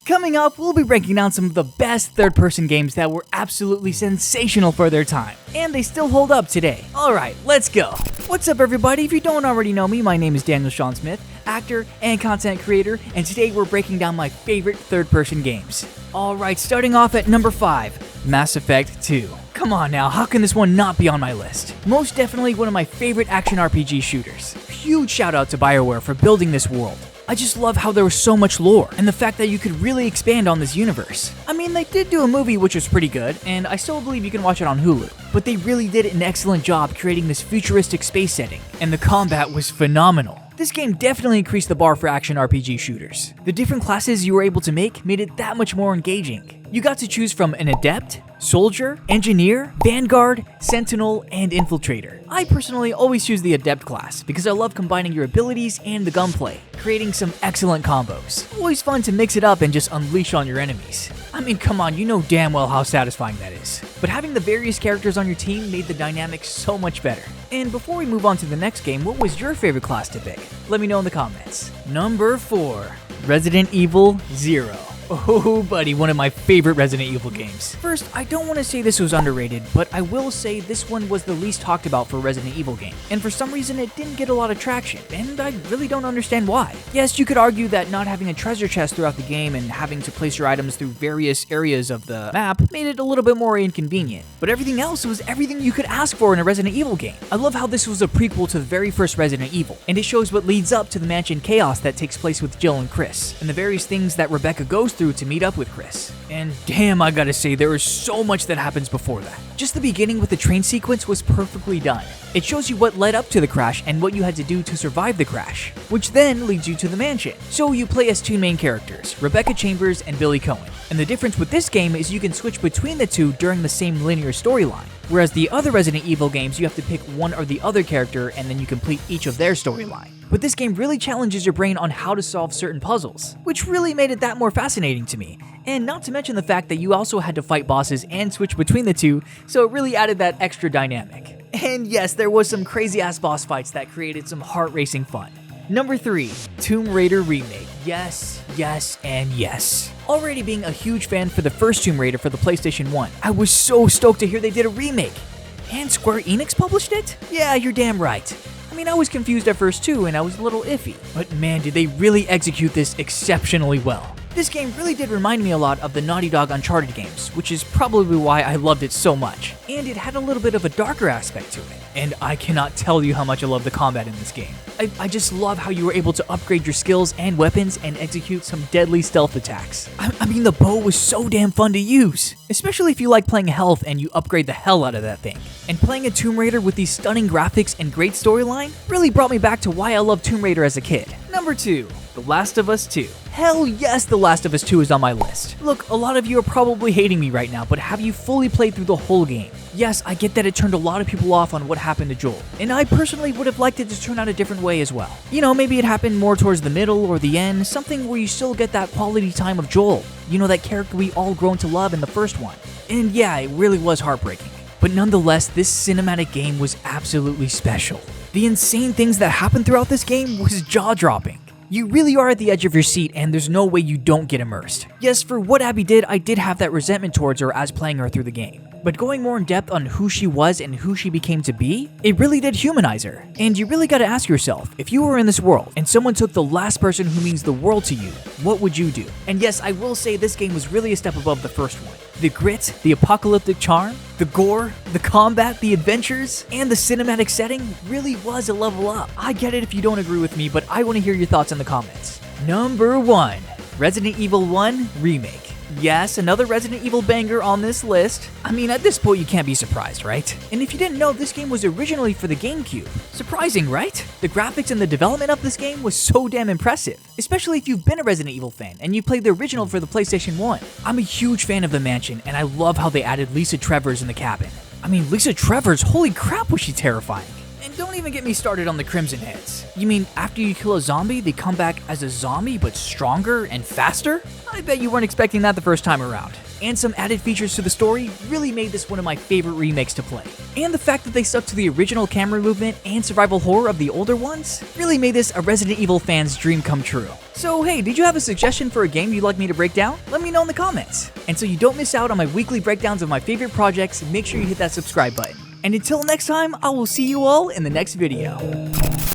Coming up, we'll be breaking down some of the best third-person games that were absolutely sensational for their time, and they still hold up today. Alright, let's go! What's up everybody? If you don't already know me, my name is Daniel Sean Smith, actor and content creator, and today we're breaking down my favorite third-person games. Alright, starting off at number 5, Mass Effect 2. Come on now, how can this one not be on my list? Most definitely one of my favorite action RPG shooters. Huge shout out to BioWare for building this world. I just love how there was so much lore, and the fact that you could really expand on this universe. I mean, they did do a movie which was pretty good, and I still believe you can watch it on Hulu, but they really did an excellent job creating this futuristic space setting, and the combat was phenomenal. This game definitely increased the bar for action RPG shooters. The different classes you were able to make made it that much more engaging. You got to choose from an adept, soldier, engineer, vanguard, sentinel, and infiltrator. I personally always choose the adept class because I love combining your abilities and the gunplay, creating some excellent combos. Always fun to mix it up and just unleash on your enemies. I mean, come on, you know damn well how satisfying that is. But having the various characters on your team made the dynamics so much better. And before we move on to the next game, what was your favorite class to pick? Let me know in the comments. Number 4, Resident Evil 0. Oh buddy, one of my favorite Resident Evil games. First, I don't want to say this was underrated, but I will say this one was the least talked about for Resident Evil game, and for some reason it didn't get a lot of traction, and I really don't understand why. Yes, you could argue that not having a treasure chest throughout the game and having to place your items through various areas of the map made it a little bit more inconvenient, but everything else was everything you could ask for in a Resident Evil game. I love how this was a prequel to the very first Resident Evil, and it shows what leads up to the mansion chaos that takes place with Jill and Chris, and the various things that Rebecca goes through to meet up with Chris. And damn, I gotta say, there is so much that happens before that. Just the beginning with the train sequence was perfectly done. It shows you what led up to the crash and what you had to do to survive the crash, which then leads you to the mansion. So you play as two main characters, Rebecca Chambers and Billy Cohen. And the difference with this game is you can switch between the two during the same linear storyline. Whereas the other Resident Evil games, you have to pick one or the other character and then you complete each of their storyline. But this game really challenges your brain on how to solve certain puzzles, which really made it that more fascinating to me. And not to mention the fact that you also had to fight bosses and switch between the two, so it really added that extra dynamic. And yes, there was some crazy ass boss fights that created some heart-racing fun. Number 3, Tomb Raider Remake. Yes, yes, and yes. Already being a huge fan for the first Tomb Raider for the PlayStation 1, I was so stoked to hear they did a remake. And Square Enix published it? Yeah, you're damn right. I mean, I was confused at first too, and I was a little iffy. But man, did they really execute this exceptionally well. This game really did remind me a lot of the Naughty Dog Uncharted games, which is probably why I loved it so much. And it had a little bit of a darker aspect to it. And I cannot tell you how much I love the combat in this game. I just love how you were able to upgrade your skills and weapons and execute some deadly stealth attacks. I mean, the bow was so damn fun to use, especially if you like playing health and you upgrade the hell out of that thing. And playing a Tomb Raider with these stunning graphics and great storyline really brought me back to why I loved Tomb Raider as a kid. Number 2, The Last of Us 2. Hell yes, The Last of Us 2 is on my list. Look, a lot of you are probably hating me right now, but have you fully played through the whole game? Yes, I get that it turned a lot of people off on what happened to Joel, and I personally would have liked it to turn out a different way as well. You know, maybe it happened more towards the middle or the end, something where you still get that quality time of Joel. You know, that character we all grown to love in the first one. And yeah, it really was heartbreaking. But nonetheless, this cinematic game was absolutely special. The insane things that happened throughout this game was jaw-dropping. You really are at the edge of your seat and there's no way you don't get immersed. Yes, for what Abby did, I did have that resentment towards her as playing her through the game. But going more in depth on who she was and who she became to be, it really did humanize her. And you really gotta ask yourself, if you were in this world and someone took the last person who means the world to you, what would you do? And yes, I will say this game was really a step above the first one. The grit, the apocalyptic charm, the gore, the combat, the adventures, and the cinematic setting really was a level up. I get it if you don't agree with me, but I want to hear your thoughts in the comments. Number 1, Resident Evil 1 Remake. Yes, another Resident Evil banger on this list. I mean, at this point you can't be surprised, right? And if you didn't know, this game was originally for the GameCube. Surprising, right? The graphics and the development of this game was so damn impressive, especially if you've been a Resident Evil fan and you played the original for the PlayStation 1. I'm a huge fan of the mansion, and I love how they added Lisa Travers in the cabin. I mean, Lisa Travers, holy crap was she terrifying. And don't even get me started on the Crimson Heads. You mean after you kill a zombie, they come back as a zombie but stronger and faster? I bet you weren't expecting that the first time around. and some added features to the story really made this one of my favorite remakes to play. And the fact that they stuck to the original camera movement and survival horror of the older ones really made this a Resident Evil fan's dream come true. So hey, did you have a suggestion for a game you'd like me to break down? Let me know in the comments. And so you don't miss out on my weekly breakdowns of my favorite projects, make sure you hit that subscribe button. And until next time, I will see you all in the next video.